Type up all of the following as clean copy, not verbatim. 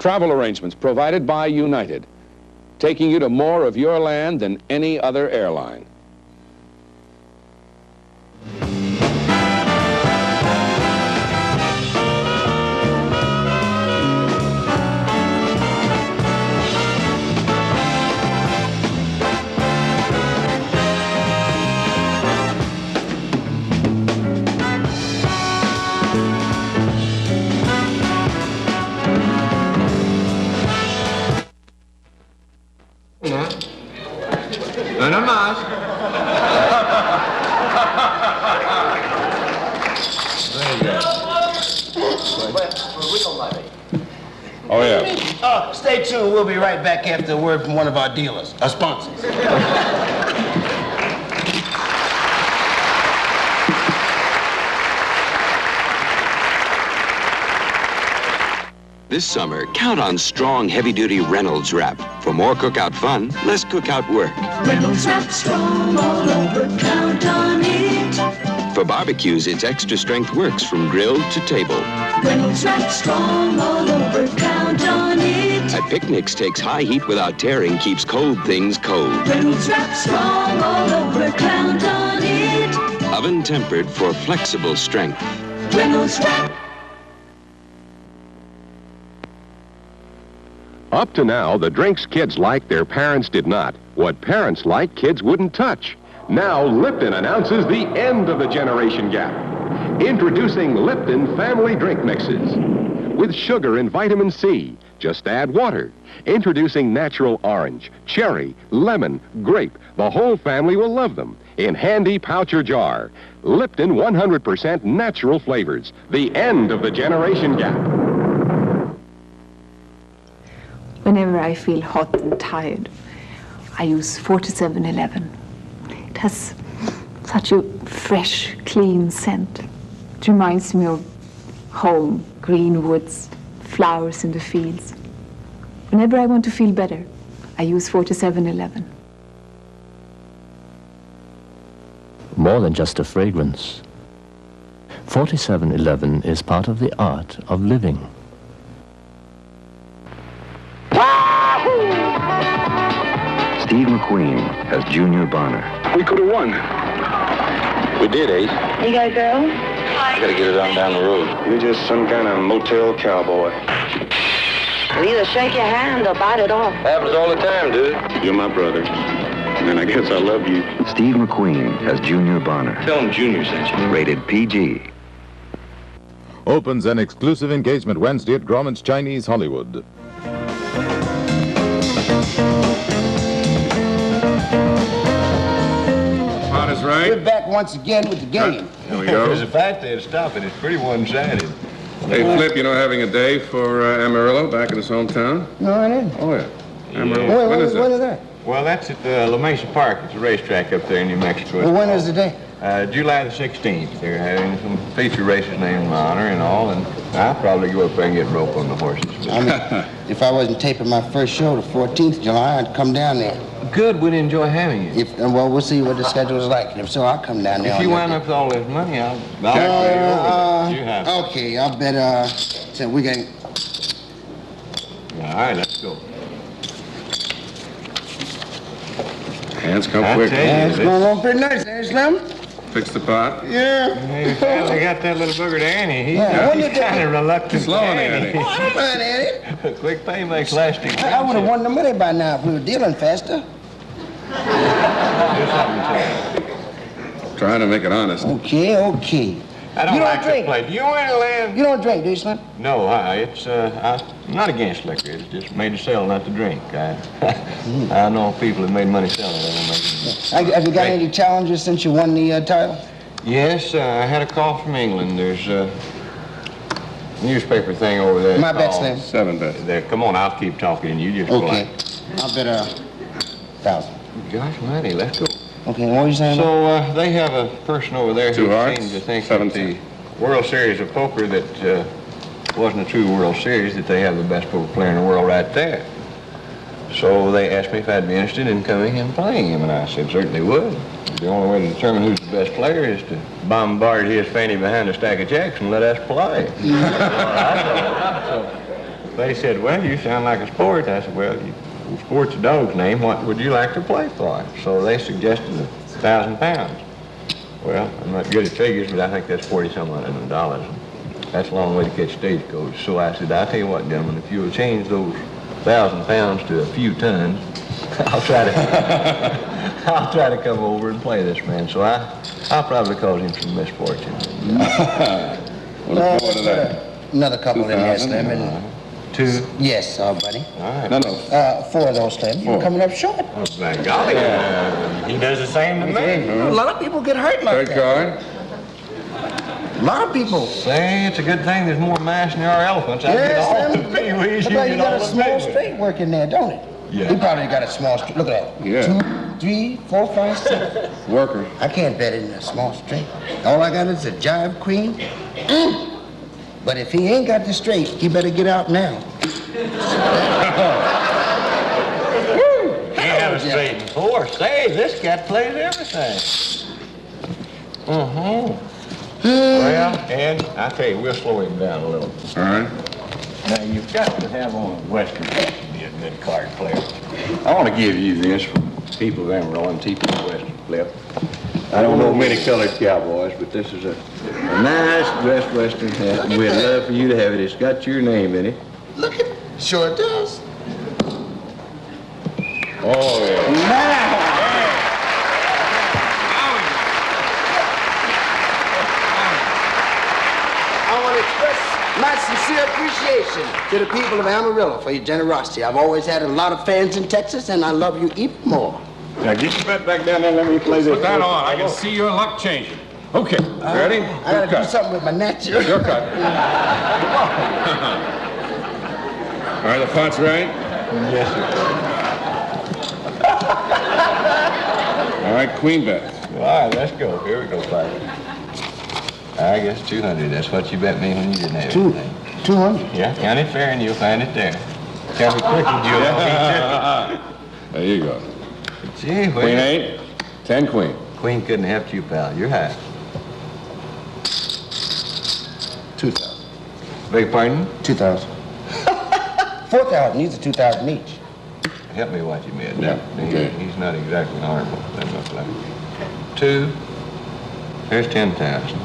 Travel arrangements provided by United, taking you to more of your land than any other airline. Nada más. Oh, yeah. Stay tuned. We'll be right back after a word from one of our dealers, our sponsors. This summer, count on strong, heavy-duty Reynolds Wrap. For more cookout fun, less cookout work. Reynolds Wrap strong all over, count on it. For barbecues, its extra strength works from grill to table. Reynolds Wrap strong all over, count on it. At picnics, takes high heat without tearing, keeps cold things cold. Reynolds Wrap strong all over, count on it. Oven tempered for flexible strength. Reynolds Wrap. Up to now, the drinks kids liked, their parents did not. What parents liked, kids wouldn't touch. Now, Lipton announces the end of the generation gap. Introducing Lipton Family Drink Mixes. With sugar and vitamin C, just add water. Introducing natural orange, cherry, lemon, grape. The whole family will love them. In handy pouch or jar. Lipton 100% natural flavors. The end of the generation gap. Whenever I feel hot and tired, I use 4711. It has such a fresh, clean scent. It reminds me of home, green woods, flowers in the fields. Whenever I want to feel better, I use 4711. More than just a fragrance. 4711 is part of the art of living. Steve McQueen as Junior Bonner. We could have won. We did, eh? You got a girl? I gotta get it on down the road. You're just some kind of motel cowboy. Well, either shake your hand or bite it off. Happens all the time, dude. You're my brother. And I guess I love you. Steve McQueen as Junior Bonner. Tell him Junior sent you. Rated PG. Opens an exclusive engagement Wednesday at Grauman's Chinese Hollywood. Right. We're back once again with the game. Here we go. There's a fact they'd stop it. It's pretty one-sided. Hey, Flip, you know, having a day for Amarillo back in his hometown? No, I didn't. Oh, yeah. Amarillo. When is that? Well, that's at La Mesa Park. It's a racetrack up there in New Mexico. Well, when is the day? July the 16th. They're having some feature races named in my honor and all, and I'll probably go up there and get rope on the horses. I mean, if I wasn't taping my first show the 14th of July, I'd come down there. Good, we'd enjoy having you. Well, we'll see what the schedule is like. And if so, I'll come down there. If you wind up with all this money, I'll you have. Okay, I'll bet, so we can... All right, let's go. Hands come quick. It's going along pretty nice, ain't it, Slim? Fix the pot. Yeah. Hey, they got that little booger to Annie. He's kind of reluctant. Slow on Annie. Oh, I don't mind, Annie. Quick pay makes lasting. I would have won the money by now if we were dealing faster. Trying to make it honest. Okay. I don't You don't like drink. to play. Do you want to live? You don't drink, do you, Slim? No, I'm not against liquor. It's just made to sell, not to drink. I know people that made money selling it. Have you got any challenges since you won the title? Yes, I had a call from England. There's a newspaper thing over there. My bet, Slim. 7 bets. There, come on, I'll keep talking and you just Okay. play. I'll bet 1,000. Gosh, money, let's go. Okay, what were you saying? So they have a person over there Two who hearts, seems to think 17. that the World Series of Poker that wasn't a true World Series, that they have the best poker player in the world right there. So they asked me if I'd be interested in coming and playing him, and I said certainly would. The only way to determine who's the best player is to bombard his fanny behind a stack of jacks and let us play. They said, well, you sound like a sport. I said, well, sport's a dog's name. What would you like to play for? So they suggested 1,000 pounds. Well, I'm not good at figures, but I think that's $40-some-odd dollars. That's a long way to catch stagecoach. So I said, I'll tell you what, gentlemen, if you'll change those 1,000 pounds to a few tons, I'll try to come over and play this man. So I'll probably cause him some misfortune. We'll look forward to that. Another couple in there, Slim. And 2? yes, buddy. All right. No. 4 of those, Slim. You're coming up short. Oh, my golly. He does the same to me. A lot of people get hurt like Third that. card. A lot of people. Say, it's a good thing there's more mice than there are elephants. I get all the pee-wees. Look like you got a small straight working there, don't it? Yeah. He probably got a small straight. Look at that. Yeah. 2, 3, 4, 5, 6. Worker. I can't bet it in a small straight. All I got is a jive queen. But if he ain't got the straight, he better get out now. Can't have a straight and 4. Say, this cat plays everything. Well, and I tell you, we'll slow him down a little. All right. Now, you've got to have on a Western to be a good card player. I want to give you this from people of Amarillo and people of Western Flip. I don't know many colored cowboys, but this is a nice dressed Western hat, and we'd love for you to have it. It's got your name in it. Look at it. Sure it does. Oh, yeah. I want to express my sincere appreciation to the people of Amarillo for your generosity. I've always had a lot of fans in Texas, and I love you even more. Now, get your butt back down there and let me play this. Put that on. I can see your luck changing. Okay. Ready? I gotta do something with my natural. Your cut. All right, the pot's right? Yes, sir. All right, queen bet. All right, let's go. Here we go, Clyde. I guess 200. That's what you bet me when you didn't have anything. 200. Yeah, count it fair and you'll find it there. Count it quick and you'll know There you go. Gee, Queen 8, 10 queen. Queen couldn't help you, pal. You're high. 2,000. Beg pardon? 2,000. 4,000. These are 2,000 each. Help me watch him here. Yeah, okay. He's not exactly honorable. That looks like 2. Here's 10,000.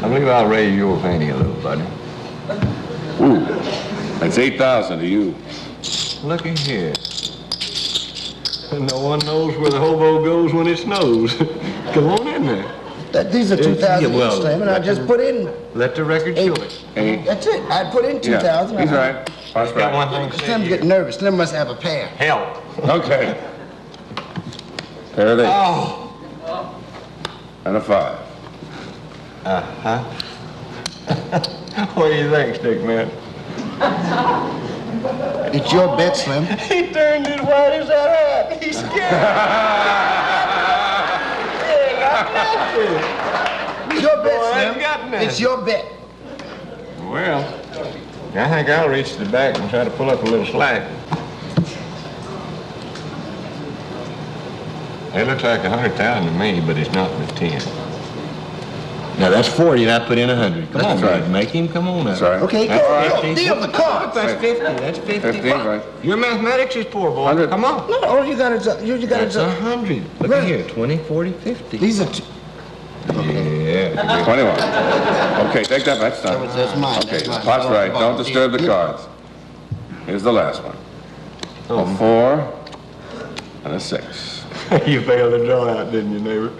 I believe I'll raise your fanny a little, buddy. Ooh, that's 8,000 to you. Looky here. No one knows where the hobo goes when it snows. Come on in there. These are 2,000 Yeah, well, each, Slim, and I just put in. Let the record show it. 8. That's it. I put in 2,000. Yeah, he's right. Pot's Got right. one thing to say. Slim's to you. getting nervous. Slim must have a pair. Help. Okay. Pair of 8. Oh. And a 5. Uh-huh. What do you think, Stick Man? It's your bet, Slim. He turned as white as that hat. He's scared. It's your bet, Boy, I ain't Slim. got nothing. It's your bet. Well, I think I'll reach to the back and try to pull up a little slack. It looks like 100,000 to me, but it's not but 10. Now that's 40, and I put in 100. Come on, right. man. Make him come on up. That's right. Okay, That's go. 50. Deal the cards. That's 50. That's 50. 15, right. Your mathematics is poor, boy. 100. Come on. No, all you got is That's 100. Look Right. at here. 20, 40, 50. These are Yeah. 21. Okay, take that. That's done. that's mine. Okay, That's mine. pot's right. Don't disturb the cards. Here's the last one. A 4 and a 6. You failed to draw out, didn't you, neighbor?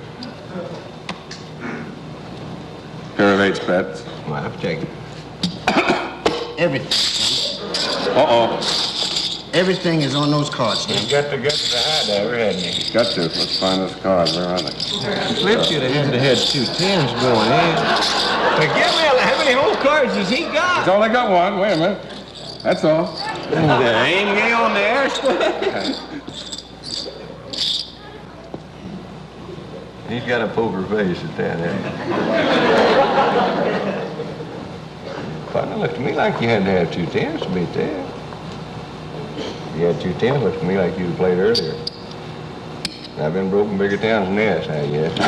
Pair of 8's bets. Well, I've taken. everything. Uh-oh. Everything is on those cards, Slim. He's got the guts to hide over, hadn't he? Got to. Let's find those cards. Where are they? Flip should have had to have 2 10s going in. But give me how many whole cards has he got? He's only got one. Wait a minute. That's all. There ain't any on there. He's got a poker face at that, Partner, looks to me like you had to have 2 10s to beat that. You had 2 10s, looks to me like you'd played earlier. I've been broken bigger towns than this, I guess.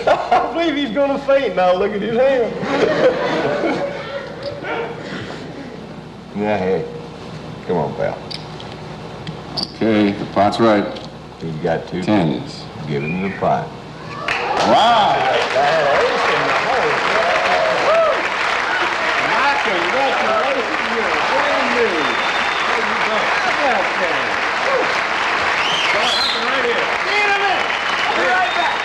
I believe he's gonna faint now. Look at his hand. Yeah, hey. Come on, pal. Okay, the pot's right. He's got 2 Tens. Give him the pot. Wow! My congratulations, you're brand new. How about that? Right here. See you in a minute. Be right back.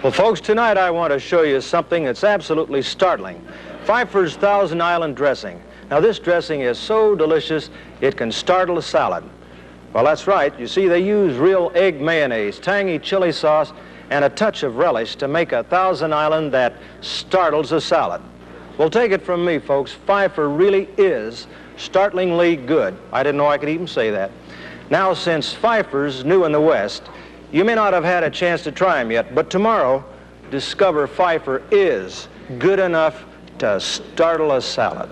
Well, folks, tonight I want to show you something that's absolutely startling. Pfeiffer's Thousand Island dressing. Now, this dressing is so delicious, it can startle a salad. Well, that's right. You see, they use real egg mayonnaise, tangy chili sauce, and a touch of relish to make a Thousand Island that startles a salad. Well, take it from me, folks. Pfeiffer really is startlingly good. I didn't know I could even say that. Now, since Pfeiffer's new in the West, you may not have had a chance to try them yet, but tomorrow, discover Pfeiffer is good enough to startle a salad.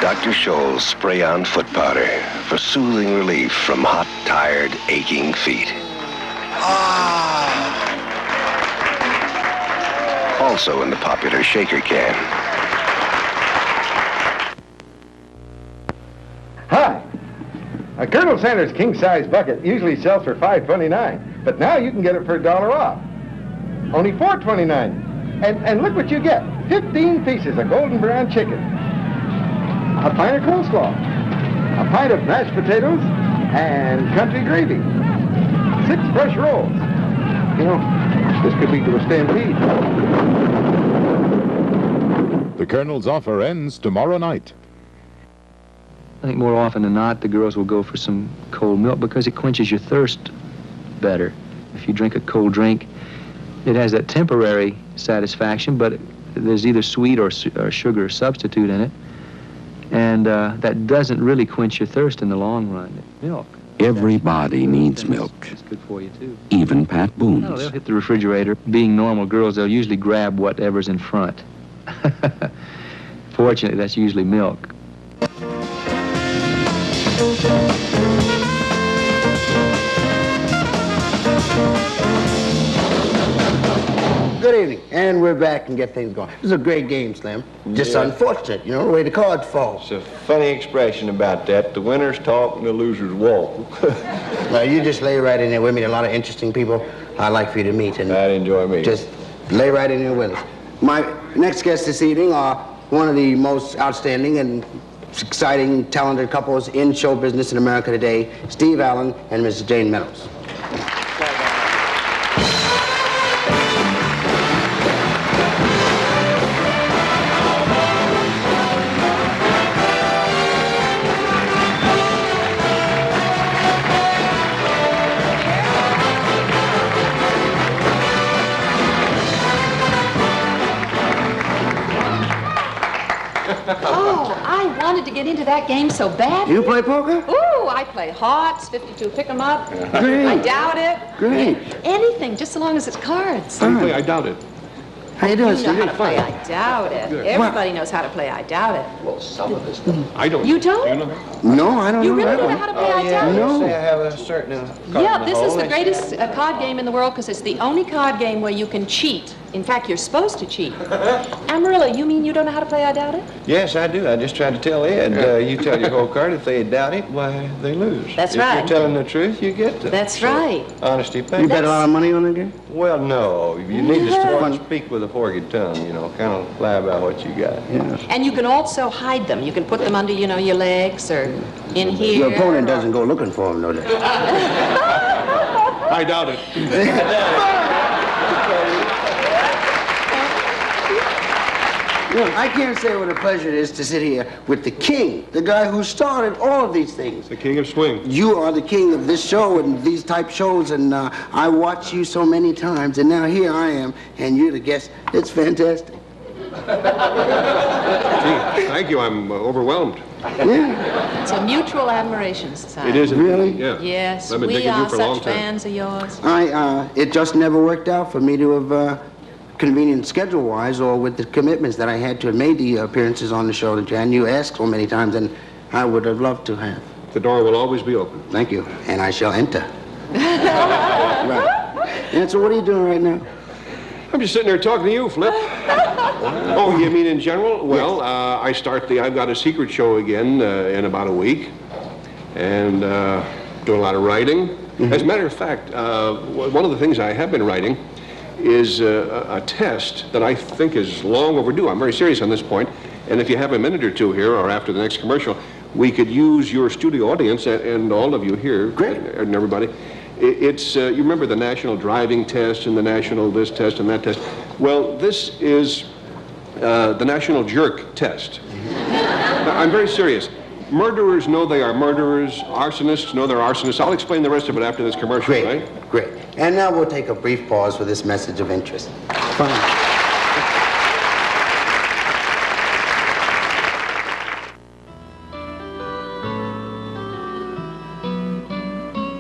Dr. Scholl's spray-on foot powder for soothing relief from hot, tired, aching feet. Also in the popular shaker can. Hi. A Colonel Sanders king-size bucket usually sells for $5.29, but now you can get it for $1 off. Only $4.29. And look what you get. 15 pieces of golden brown chicken. A pint of coleslaw. A pint of mashed potatoes and country gravy. 6 fresh rolls. You know, this could lead to a stampede. The Colonel's offer ends tomorrow night. I think more often than not, the girls will go for some cold milk because it quenches your thirst better. If you drink a cold drink, it has that temporary satisfaction, but there's either sweet or sugar substitute in it. And that doesn't really quench your thirst in the long run. Milk. Everybody needs milk. It's good for you, too. Even Pat Boone's. No, they'll hit the refrigerator. Being normal girls, they'll usually grab whatever's in front. Fortunately, that's usually milk. Good evening, and we're back and get things going. This is a great game, Slim. Just unfortunate, you know, the way the cards fall. It's a funny expression about that. The winners talk and the losers walk. Well, you just lay right in there with me. There are a lot of interesting people I'd like for you to meet. And I'd enjoy meeting. Just lay right in there with us. My next guests this evening are one of the most outstanding and exciting, talented couples in show business in America today, Steve Allen and Mrs. Jane Meadows. Oh, I wanted to get into that game so badly. You play poker? Ooh, I play hearts, 52, pick 'em up. Great. I doubt it. Great. Anything, just so long as it's cards. How do you play I doubt it? How you doing, You know Steve? how to play I doubt it. Good. Everybody knows how to play I doubt it. Well, some of this stuff. I don't. You don't? You know? No, I don't You know really that don't one. know how to play I doubt it? No. Say I have a certain card Yeah, in this hole. is the It's- greatest card game in the world because it's the only card game where you can cheat. In fact, you're supposed to cheat. Amarillo, you mean you don't know how to play I doubt it? Yes, I do. I just tried to tell Ed. You tell your whole card. If they doubt it, why, they lose. That's if right. If you're telling the truth, you get to. That's right. Honesty pays. You bet a lot of money on the game? Well, no. You need Yeah. to speak with a forked tongue, you know, kind of lie about what you got. Yeah. And you can also hide them. You can put them under, you know, your legs or in here. Your opponent doesn't go looking for them, no doubt. I doubt it. Look, I can't say what a pleasure it is to sit here with the king, the guy who started all of these things. The king of swing. You are the king of this show and these type shows, and I watch you so many times, and now here I am, and you're the guest. It's fantastic. Gee, thank you. I'm overwhelmed. Yeah. It's a mutual admiration society. It is. Really? Yeah. Yes, I've been we digging you are for a long such time. fans of yours. It just never worked out for me to have convenient schedule-wise or with the commitments that I had to have made the appearances on the show that Jan, you asked so many times, and I would have loved to have. The door will always be open. Thank you, and I shall enter. Right. And so what are you doing right now? I'm just sitting there talking to you, Flip. Oh, you mean in general? Well, I start I've got a secret show again in about a week, and doing a lot of writing. Mm-hmm. As a matter of fact, one of the things I have been writing is a test that I think is long overdue. I'm very serious on this point, and if you have a minute or two here, or after the next commercial, we could use your studio audience and all of you here, and everybody. It's, you remember the national driving test and the national this test and that test? Well, this is the national jerk test. Now, I'm very serious. Murderers know they are murderers. Arsonists know they're arsonists. I'll explain the rest of it after this commercial, right? Great. And now we'll take a brief pause for this message of interest. Fine.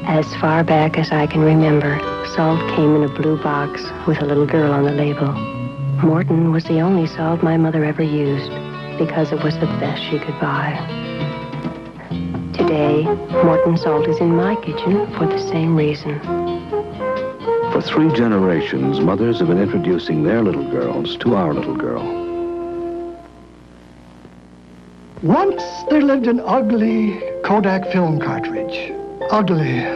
As far back as I can remember, salt came in a blue box with a little girl on the label. Morton was the only salt my mother ever used because it was the best she could buy. Today, Morton salt is in my kitchen for the same reason. For 3 generations, mothers have been introducing their little girls to our little girl. Once there lived an ugly Kodak film cartridge. Ugly.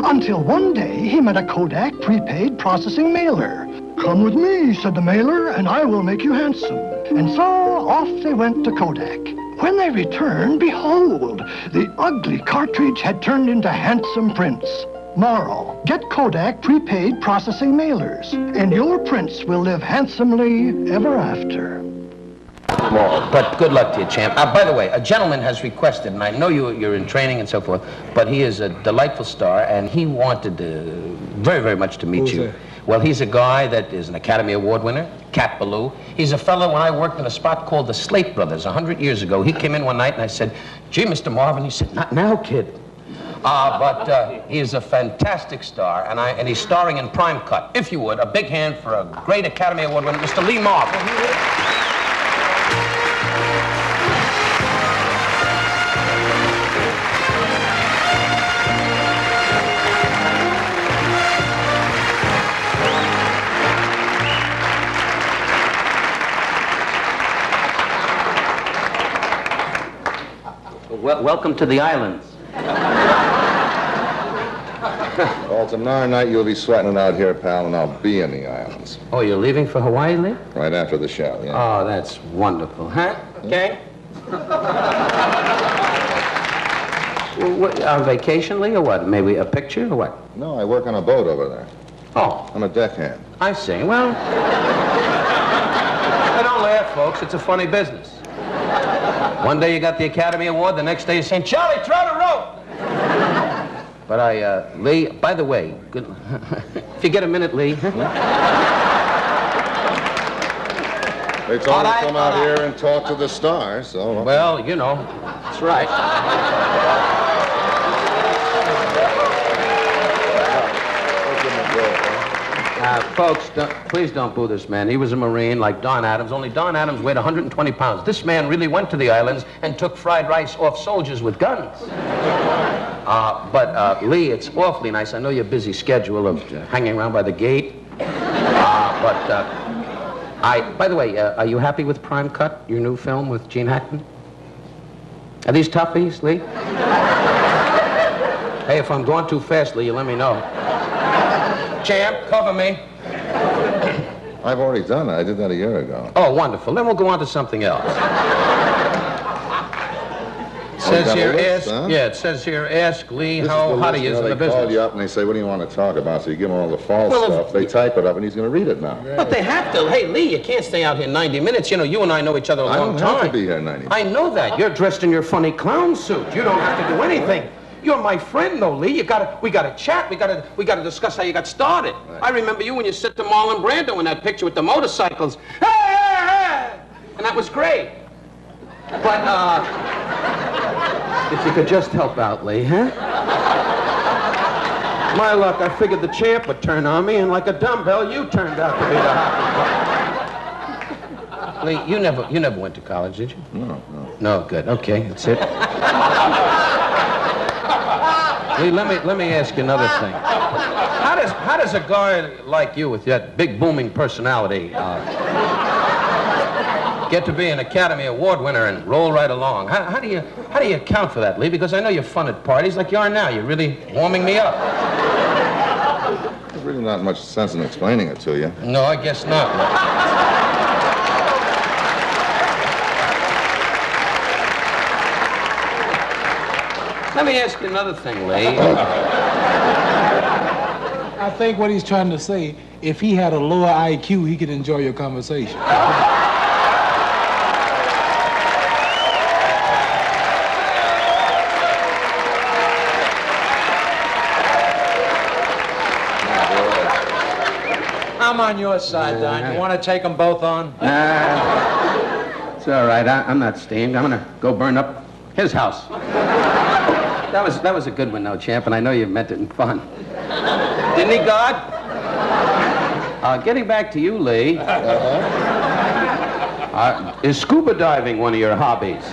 Until one day he met a Kodak prepaid processing mailer. "Come with me," said the mailer, "and I will make you handsome." And so off they went to Kodak. When they returned, behold, the ugly cartridge had turned into handsome prints. Moral: get Kodak prepaid processing mailers, and your prints will live handsomely ever after. But good luck to you, champ. By the way, a gentleman has requested, and I know you're in training and so forth, but he is a delightful star, and he wanted very, very much to meet Who's you. that? Well, he's a guy that is an Academy Award winner, Cat Ballou. He's a fellow when I worked in a spot called the Slate Brothers 100 years ago. He came in one night and I said, "Gee, Mr. Marvin," he said, "Not now, kid." But he is a fantastic star, and he's starring in Prime Cut. If you would, a big hand for a great Academy Award winner, Mr. Lee Marvin. Welcome to the islands. Well, tomorrow night you'll be sweating it out here, pal, and I'll be in the islands. Oh, you're leaving for Hawaii, Lee? Right after the show, yeah. Oh, that's wonderful. Huh? Okay. Well, what, on vacation, Lee, or what? Maybe a picture, or what? No, I work on a boat over there. Oh. I'm a deckhand. I see. Well, don't laugh, folks. It's a funny business. One day you got the Academy Award, the next day you're saying, "Charlie, throw the rope!" But Lee, by the way, good, if you get a minute, Lee. They told me to come out here and talk to the stars, so... Well, you know, that's right. Folks, please don't boo this man. He was a Marine like Don Adams, only Don Adams weighed 120 pounds. This man really went to the islands and took fried rice off soldiers with guns. But Lee, it's awfully nice. I know your busy schedule of hanging around by the gate. By the way, are you happy with Prime Cut, your new film with Gene Hackman? Are these toughies, Lee? Hey, if I'm going too fast, Lee, you let me know. Champ, cover me. I've already done it. I did that a year ago. Oh, wonderful. Then we'll go on to something else. It says here, it says here, ask Lee how he is in the They call business. you up and they say, "What do you want to talk about?" So you give them all the false Well, stuff. They type it up and he's going to read it now. But they have to. Hey, Lee, you can't stay out here 90 minutes. You know, you and I know each other a long time. I don't have to be here 90 minutes. I know that. You're dressed in your funny clown suit. You don't have to do anything. You're my friend, though, Lee. We gotta chat. We gotta discuss how you got started. Right. I remember you when you sit to Marlon Brando in that picture with the motorcycles. Hey, hey, hey! And that was great. But if you could just help out, Lee, huh? My luck, I figured the champ would turn on me, and like a dumbbell, you turned out to be the hockey Lee, you never went to college, did you? No. No, good. Okay, that's it. Lee, let me ask you another thing. How does a guy like you with that big booming personality get to be an Academy Award winner and roll right along? How do you account for that, Lee? Because I know you're fun at parties like you are now. You're really warming me up. There's really not much sense in explaining it to you. No, I guess not. Let me ask you another thing, Lee. I think what he's trying to say, if he had a lower IQ, he could enjoy your conversation. I'm on your side, Don. You want to take them both on? It's all right. I'm not steamed. I'm going to go burn up his house. That was a good one, though, champ, and I know you meant it in fun. Didn't he, God? Getting back to you, Lee. Is scuba diving one of your hobbies?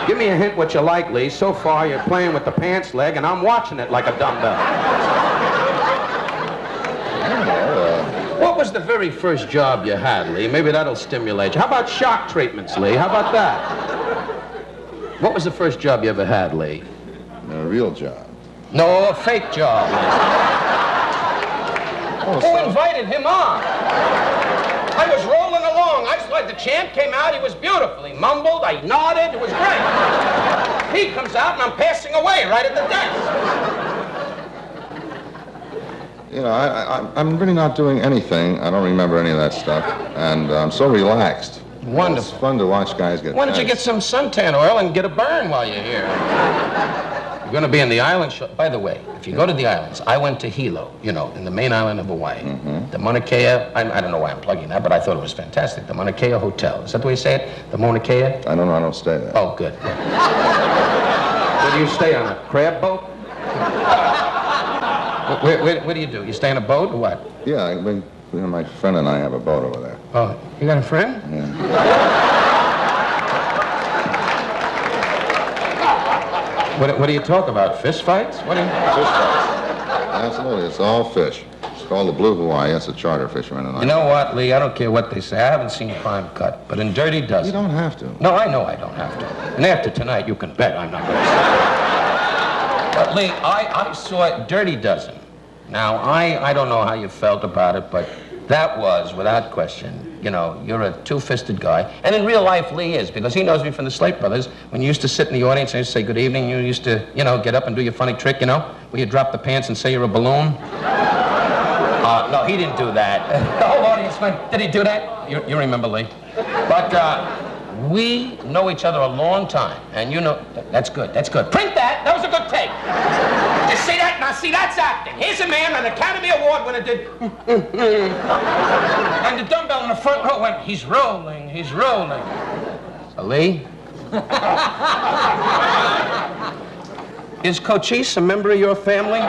Give me a hint what you like, Lee. So far, you're playing with the pants leg, and I'm watching it like a dumbbell. What was the very first job you had, Lee? Maybe that'll stimulate you. How about shock treatments, Lee? How about that? What was the first job you ever had, Lee? A real job. No, a fake job. Who invited him on? I was rolling along. The champ came out. He was beautiful. He mumbled. I nodded. It was great. He comes out, and I'm passing away right at the desk. You know, I'm really not doing anything. I don't remember any of that stuff. And I'm so relaxed. Wonderful. It's fun to watch guys get Why don't you tense. get some suntan oil and get a burn while you're here? You're going to be in the island show. By the way, if you go to the islands, I went to Hilo, in the main island of Hawaii. The Mauna Kea, I don't know why I'm plugging that, but I thought it was fantastic. The Mauna Kea Hotel. Is that the way you say it? The Mauna Kea? I don't know. I don't stay there. Oh, good. Where do you stay, on a crab boat? Where do you do? You stay on a boat or what? Yeah, my friend and I have a boat over there. Oh, you got a friend? Yeah. What do you talk about? Fist fights? What do you... Fish fights. Absolutely. It's all fish. It's called the Blue Hawaii. It's a charter fisherman. And You know what, Lee? I don't care what they say. I haven't seen Prime Cut, but in Dirty Dozen... You don't have to. No, I know I don't have to. And after tonight, you can bet I'm not going to say it. But, Lee, I saw Dirty Dozen. Now, I don't know how you felt about it, but that was, without question, you're a two-fisted guy. And in real life, Lee is, because he knows me from the Slate Brothers. When you used to sit in the audience and you used to say good evening, you used to, get up and do your funny trick, where you drop the pants and say you're a balloon. No, he didn't do that. The whole audience went, did he do that? You remember, Lee. But we know each other a long time, and that's good, that's good. Print that, that was a good take. You see that? Now, see, that's acting. Here's a man, an Academy Award winner, did, and the dumbbell in the front row went, he's rolling, he's rolling. So, Lee? Is Cochise a member of your family?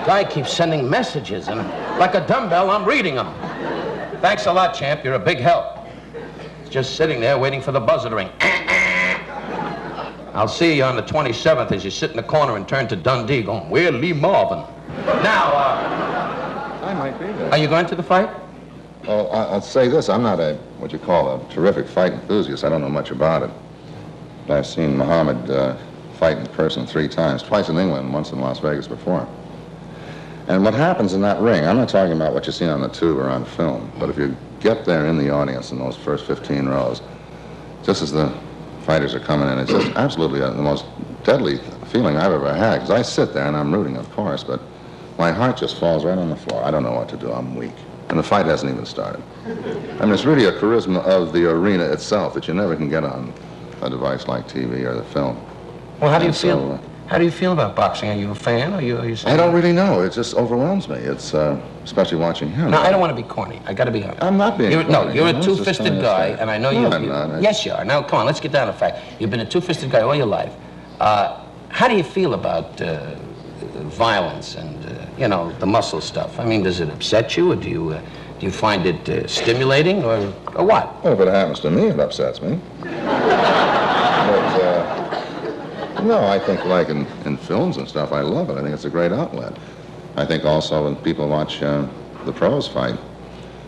Guy keeps sending messages, and like a dumbbell, I'm reading them. Thanks a lot, champ. You're a big help. Just sitting there waiting for the buzzer to ring. I'll see you on the 27th as you sit in the corner and turn to Dundee going, where's Lee Marvin? Now, I might be there. Are you going to the fight? Well, I'll say this. I'm not what you call a terrific fight enthusiast. I don't know much about it. But I've seen Muhammad fight in person 3 times, twice in England, once in Las Vegas before. And what happens in that ring, I'm not talking about what you see on the tube or on film, but if you get there in the audience in those first 15 rows, just as the fighters are coming in, it's just absolutely the most deadly feeling I've ever had, because I sit there and I'm rooting, of course, but my heart just falls right on the floor. I don't know what to do. I'm weak. And the fight hasn't even started. I mean, it's really a charisma of the arena itself that you never can get on a device like TV or the film. Well, how do you feel? How do you feel about boxing? Are you a fan, or are you I don't really know. It just overwhelms me. It's especially watching him. No, I don't want to be corny. I got to be honest. I'm not being corny. No, you're a two-fisted guy, and I know No, I'm not. Yes, you are. Now, come on, let's get down to fact. You've been a two-fisted guy all your life. How do you feel about violence and, you know, the muscle stuff? I mean, does it upset you, or do you find it stimulating, or what? Well, if it happens to me, it upsets me. But, no, I think like in films and stuff, I love it. I think it's a great outlet. I think also when people watch the pros fight,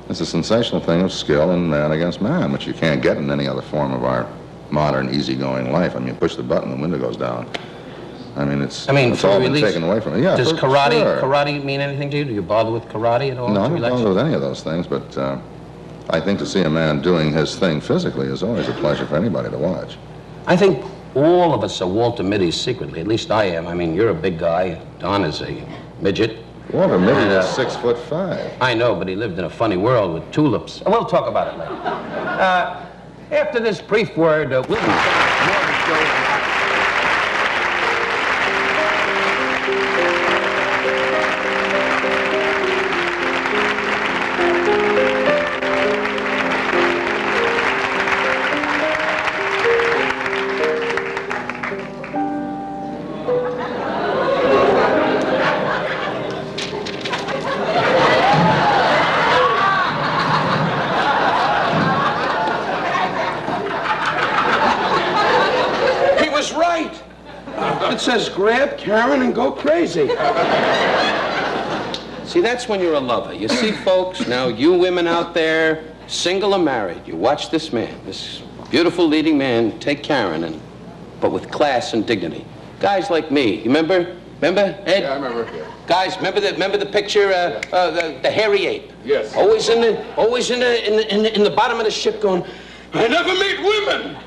it's a sensational thing of skill and man against man, which you can't get in any other form of our modern, easygoing life. I mean, you push the button, the window goes down. I mean, it's all been taken away from it. Yeah, does for karate sure. Mean anything to you? Do you bother with karate at all? No, I don't bother with any of those things, but I think to see a man doing his thing physically is always a pleasure for anybody to watch. I think all of us are Walter Mitty's secretly. At least I am. I mean, you're a big guy. Don is a midget. Walter Mitty is 6'5". I know, but he lived in a funny world with tulips. We'll talk about it later. After this brief word, we'll be back with more of the show. It says grab Karen and go crazy. See, that's when you're a lover. You see, folks, now you women out there, single or married, you watch this man, this beautiful leading man, take Karen, but with class and dignity. Guys like me, you remember? Remember, Ed? Yeah, I remember. Guys, remember the picture, the hairy ape? Yes. Always in the bottom of the ship going, I never meet women.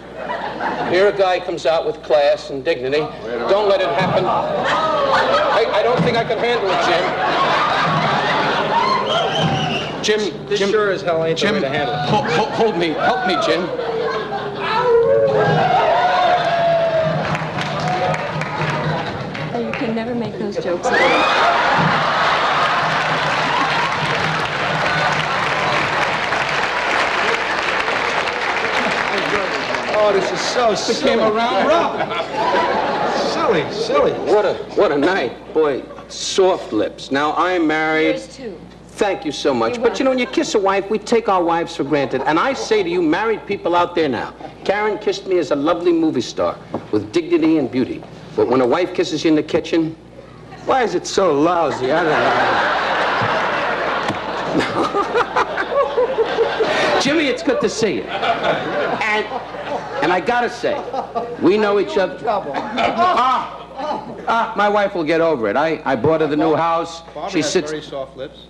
Here a guy comes out with class and dignity. Don't let it happen. I don't think I can handle it, Jim. This sure as hell ain't the way to handle it. Hold me. Help me, Jim. Oh, you can never make those jokes again. Oh, this is so silly. Came around Robin. Silly. What a night. Boy, soft lips. Now, I'm married. Yours too. Thank you so much. But you know, when you kiss a wife, we take our wives for granted. And I say to you, married people out there now, Karen kissed me as a lovely movie star with dignity and beauty. But when a wife kisses you in the kitchen, why is it so lousy? I don't know. Jimmy, it's good to see you. And I gotta say, we know each other. My wife will get over it. I bought her the new house. Barbara has very soft lips.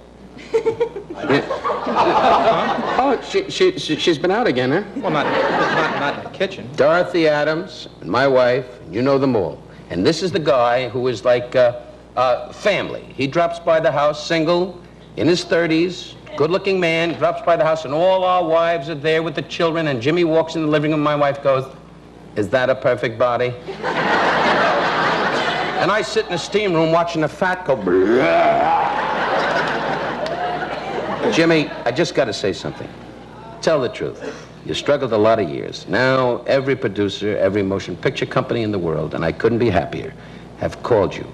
Oh, she's been out again, huh? Well, not in the kitchen. Dorothy Adams and my wife, you know them all. And this is the guy who is like family. He drops by the house, single, in his 30s, good-looking man, drops by the house, and all our wives are there with the children, and Jimmy walks in the living room, my wife goes, is that a perfect body? And I sit in the steam room watching the fat go, blah. Jimmy, I just got to say something. Tell the truth. You struggled a lot of years. Now, every producer, every motion picture company in the world, and I couldn't be happier, have called you.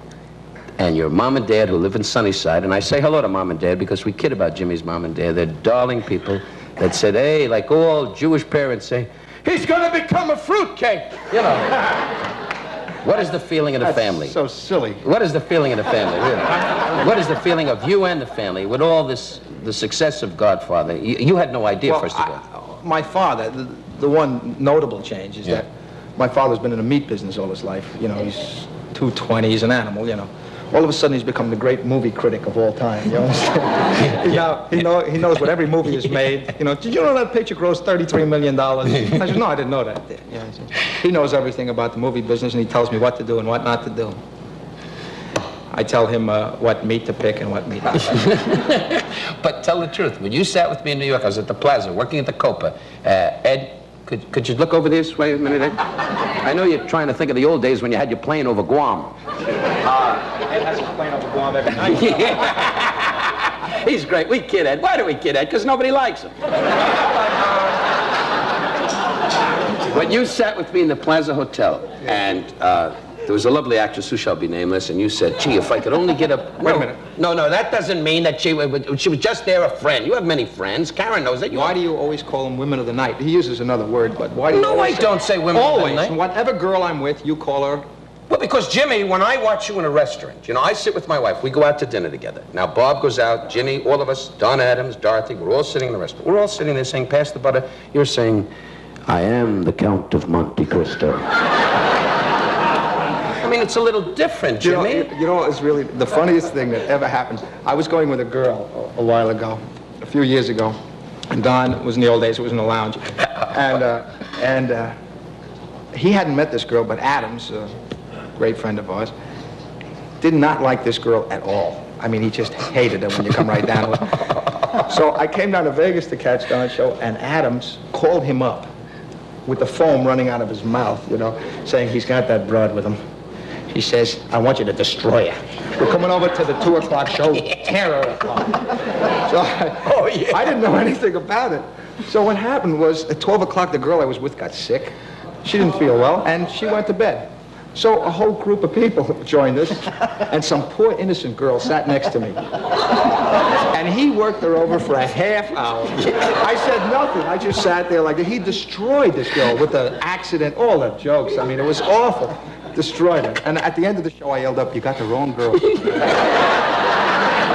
And your mom and dad who live in Sunnyside, and I say hello to mom and dad because we kid about Jimmy's mom and dad. They're darling people that said, hey, like all Jewish parents say, he's going to become a fruitcake, you know. What is the feeling of the family? So silly. What is the feeling of the family, really? What is the feeling of you and the family with all this, the success of Godfather? You had no idea, first of all. My father, the one notable change is that my father's been in the meat business all his life. You know, he's 220, he's an animal, you know. All of a sudden, he's become the great movie critic of all time. You understand? He knows what every movie is made. You know, did you know that picture grossed $33 million? I said, no, I didn't know that. Yeah, he knows everything about the movie business, and he tells me what to do and what not to do. I tell him what meat to pick and what meat not to pick. But tell the truth. When you sat with me in New York, I was at the Plaza, working at the Copa. Ed, could you look over this? Wait a minute, Ed. I know you're trying to think of the old days when you had your plane over Guam. Ed has his plane over Guam every night. Yeah. He's great. We kid Ed. Why do we kid Ed? Because nobody likes him. When you sat with me in the Plaza Hotel, and There was a lovely actress who shall be nameless, and you said, gee, if I could only get a... Wait a minute. No, that doesn't mean that she was just there a friend. You have many friends. Karen knows that. Why do you always call them women of the night? He uses another word, but why do you No, I don't say women of the night. Always. Whatever girl I'm with, you call her... Well, because, Jimmy, when I watch you in a restaurant, you know, I sit with my wife. We go out to dinner together. Now, Bob goes out, Ginny, all of us, Don Adams, Dorothy, we're all sitting in the restaurant. We're all sitting there saying, pass the butter. You're saying, I am the Count of Monte Cristo. I mean, it's a little different, Jimmy. You know, it's really the funniest thing that ever happened. I was going with a girl a while ago, a few years ago, and Don was in the old days, it was in the lounge, and he hadn't met this girl, but Adams, a great friend of ours, did not like this girl at all. I mean, he just hated her when you come right down to it. So I came down to Vegas to catch Don's show, and Adams called him up with the foam running out of his mouth, you know, saying he's got that broad with him. He says, I want you to destroy her. We're coming over to the 2 o'clock show, tear her apart. So I didn't know anything about it. So what happened was, at 12 o'clock, the girl I was with got sick. She didn't feel well, and she went to bed. So a whole group of people joined us, and some poor innocent girl sat next to me. And he worked her over for a half hour. I said nothing. I just sat there like that. He destroyed this girl with the accident, all the jokes. I mean, it was awful. Destroyed her. And at the end of the show, I yelled up, you got the wrong girl.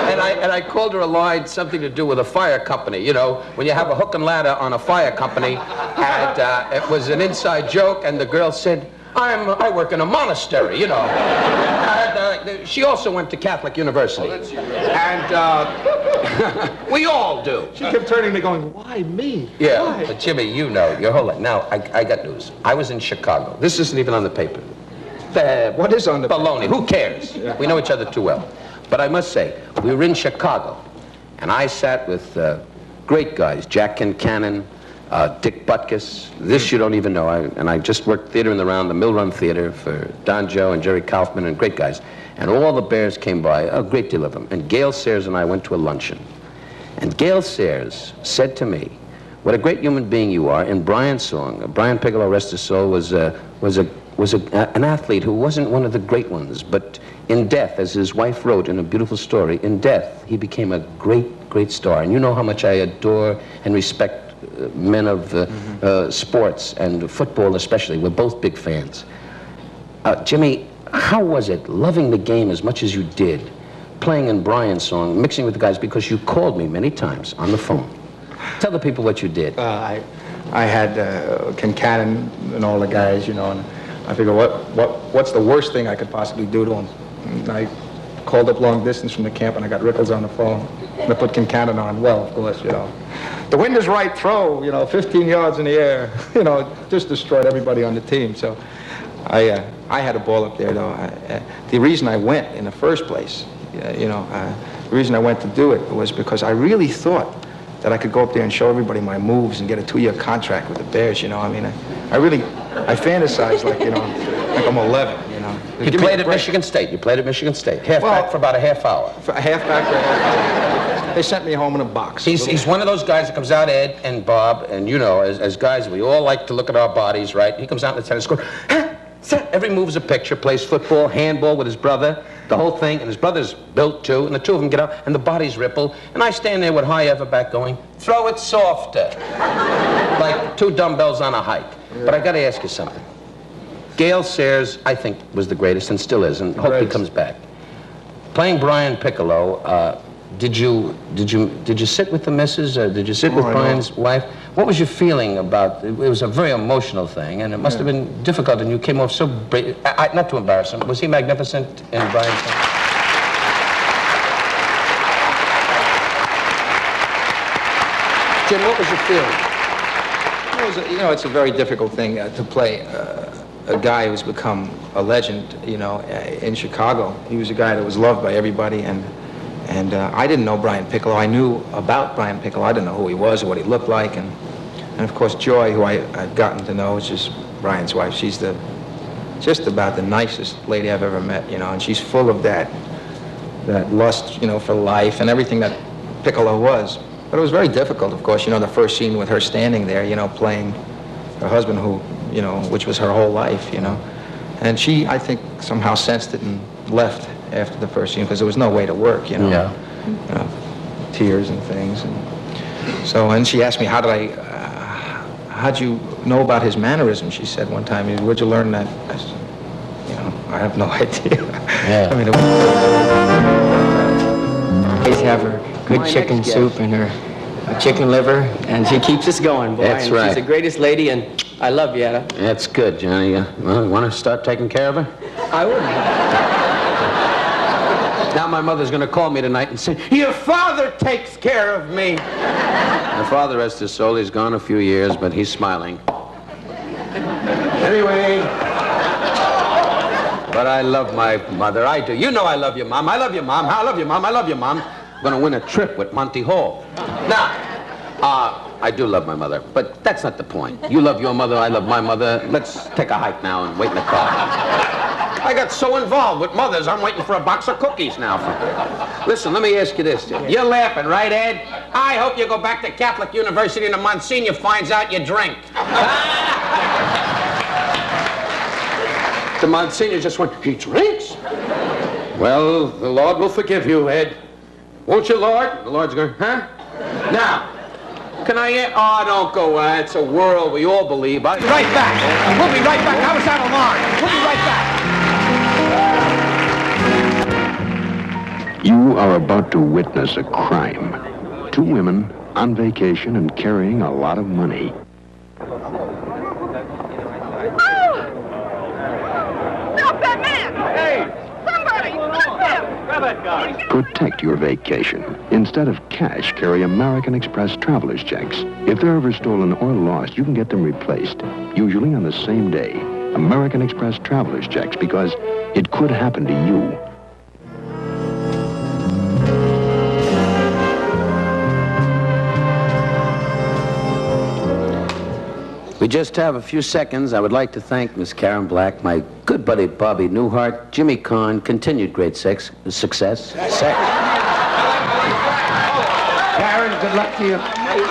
And I called her a line, something to do with a fire company. You know, when you have a hook and ladder on a fire company, and it was an inside joke, and the girl said, I work in a monastery, you know. And, she also went to Catholic University. And we all do. She kept turning to me going, why me? Yeah, Why? but Jimmy, you know, your whole life. Now, I got news. I was in Chicago. This isn't even on the paper. What is on the baloney? Who cares? Yeah. We know each other too well. But I must say, we were in Chicago, and I sat with great guys, Jack Kincannon, Dick Butkus. This you don't even know. I just worked theater in the round, the Mill Run Theater for Don Joe and Jerry Kaufman and great guys. And all the Bears came by, a great deal of them. And Gail Sayers and I went to a luncheon. And Gail Sayers said to me, what a great human being you are. In Brian's song, Brian Piccolo, rest his soul, was an athlete who wasn't one of the great ones, but in death, as his wife wrote in a beautiful story, in death, he became a great, great star. And you know how much I adore and respect men of sports, and football especially. We're both big fans. Jimmy, how was it loving the game as much as you did, playing in Brian's song, mixing with the guys, because you called me many times on the phone? Tell the people what you did. I had Kincannon and all the guys, you know, and I figure, what's the worst thing I could possibly do to him? And I called up long distance from the camp, and I got Rickles on the phone. And I put Kincannon on. Well, of course, you know. The wind is right, throw, you know, 15 yards in the air. You know, just destroyed everybody on the team. So I had a ball up there, though. The reason I went in the first place, the reason I went to do it was because I really thought that I could go up there and show everybody my moves and get a 2-year contract with the Bears, you know. I mean, I fantasized like, you know, like I'm 11, you know. You played at Michigan State. You played at Michigan State. Halfback for about a half hour. For a halfback for a half hour. They sent me home in a box. He's one of those guys that comes out, Ed and Bob, and you know, as guys, we all like to look at our bodies, right? He comes out in the tennis court. Every move's a picture, plays football, handball with his brother, the whole thing, and his brother's built too, and the two of them get out, and the bodies ripple, and I stand there with high everback going, throw it softer, like 2 dumbbells on a hike. Yeah. But I gotta ask you something. Gail Sayers, I think, was the greatest, and still is, and hope he comes back. Playing Brian Piccolo, did you sit with the missus, or did you sit with Brian's wife? What was your feeling about it? It was a very emotional thing, and it must have been difficult, and you came off so brave. Not to embarrass him, was he magnificent in Brian's time? Jim, what was your feeling? You know, it's a very difficult thing to play a guy who's become a legend, you know, in Chicago. He was a guy that was loved by everybody, and I didn't know Brian Piccolo. I knew about Brian Piccolo. I didn't know who he was or what he looked like. And of course, Joy, who I'd gotten to know, is just Brian's wife. She's just about the nicest lady I've ever met, you know, and she's full of that lust, you know, for life and everything that Piccolo was. But it was very difficult, of course, you know, the first scene with her standing there, you know, playing her husband who, you know, which was her whole life, you know. And she, I think, somehow sensed it and left after the first scene because there was no way to work, you know. Yeah. You know, tears and things. And so, and she asked me, how'd you know about his mannerism? She said one time, where'd you learn that? I said, you know, I have no idea. Yeah. I mean, Always have her good chicken soup and her chicken liver, and she keeps us going, boy. That's and right. She's the greatest lady, and I love Yetta. That's good, Johnny. Well, you want to start taking care of her? I would. Now my mother's going to call me tonight and say, your father takes care of me. My father, rest his soul, he's gone a few years, but he's smiling. Anyway, but I love my mother. I do. You know I love you, Mom. I love you, Mom. I love you, Mom. I love you, Mom. I'm going to win a trip with Monty Hall. Now, I do love my mother, but that's not the point. You love your mother, I love my mother. Let's take a hike now and wait in the car. I got so involved with mothers, I'm waiting for a box of cookies now. Listen, let me ask you this. You're laughing, right, Ed? I hope you go back to Catholic University and the Monsignor finds out you drink. The Monsignor just went, he drinks? Well, the Lord will forgive you, Ed. Won't you, Lord? The Lord's going, huh? Now, can I... Oh, don't go. It's a world we all believe. I'll be right back. We'll be right back. How was that alarm? We'll be right back. You are about to witness a crime. Two women on vacation and carrying a lot of money. Stop that man! Hey! Somebody! Stop him! Grab that guy! Protect your vacation. Instead of cash, carry American Express traveler's checks. If they're ever stolen or lost, you can get them replaced, usually on the same day. American Express traveler's checks, because it could happen to you. We just have a few seconds. I would like to thank Miss Karen Black, my good buddy Bobby Newhart, Jimmy Kahn, continued great success. Karen, good luck to you.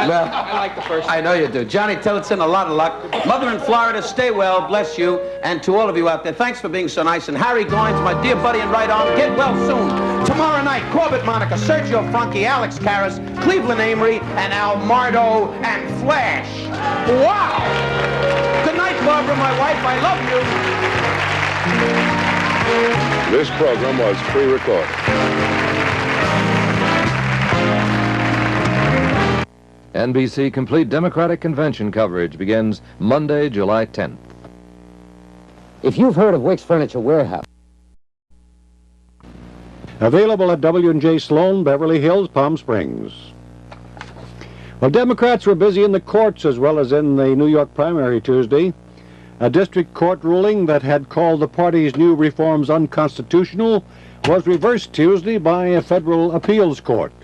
Well, I like the first. I know you do. Johnny Tillotson, a lot of luck. Mother in Florida, stay well, bless you. And to all of you out there, thanks for being so nice. And Harry Goins, my dear buddy and right arm, get well soon. Tomorrow night, Corbett Monica, Sergio Funky, Alex Karras, Cleveland Amory, and Al Mardo and Flash. Wow! Good night, Barbara, my wife. I love you. This program was pre-recorded. NBC Complete Democratic Convention coverage begins Monday, July 10th. If you've heard of Wick's Furniture Warehouse. Available at W&J Sloan, Beverly Hills, Palm Springs. Well, Democrats were busy in the courts as well as in the New York primary Tuesday. A district court ruling that had called the party's new reforms unconstitutional was reversed Tuesday by a federal appeals court.